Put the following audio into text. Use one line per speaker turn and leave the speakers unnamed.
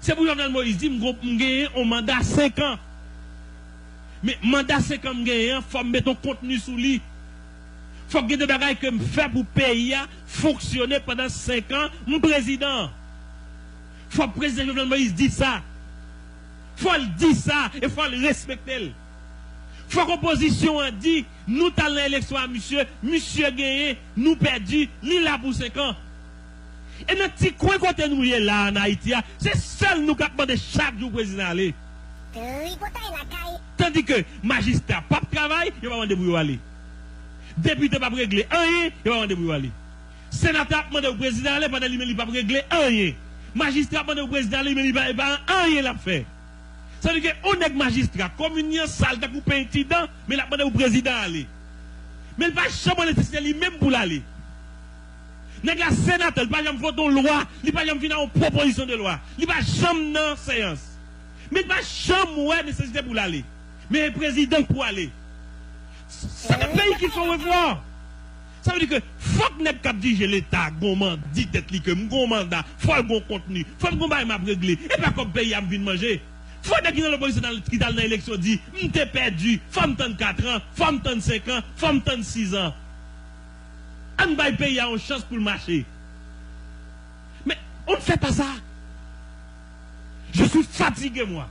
C'est pour Jovenel Moïse dit, m'gagner un mandat 5 ans. Mais mandat 5 ans m'gagner, faut mettre un contenu sous lui. Faut que des bagages que me fait pour pays fonctionner pendant 5 ans, mon président. Faut que le président Jovenel Moïse dise ça. Faut le dire ça et faut le respecter. Faut que l'opposition a dit, nous allons l'élection à monsieur gagné, nous perdu, lui là pour 5 ans. Et notre petit coin côté nous là en Haïti, c'est seul nous qui demandons chaque jour président aller. Tandis que magistrat pas de travail, il va demander pour aller. Député pas régler rien, il va demander pour aller. Sénateur demande au président aller pendant lui il pas régler rien. Magistrat demande au président aller il va rien la faire. Ça veut dire qu'on est magistrat, communion salle de couper un petit dent, mais la demande au président aller. Mais il va jamais nécessaire lui-même pour l'aller. Nèg la sénateur, il pas jamais voter une loi, il pas jamais venir en proposition de loi, il pas jamais dans séance. Mais il pas jamais nécessité pour l'aller. Mais le président pour aller. C'est un pays qui faut revoir. Ça veut dire que faut que nèg cap diriger l'état, gourmand, dit tête li que mon mandat, faut le bon contenu, faut le combat m'a régler et pas comme pays a venir manger. Faut que dans l'opposition qui dans l'élection dit, m'te perdu, faut m'tendre 4 ans, faut m'tendre 5 ans, faut m'tendre 6 ans. On va payer une chance pour le marché. Mais on ne fait pas ça. Je suis fatigué, moi.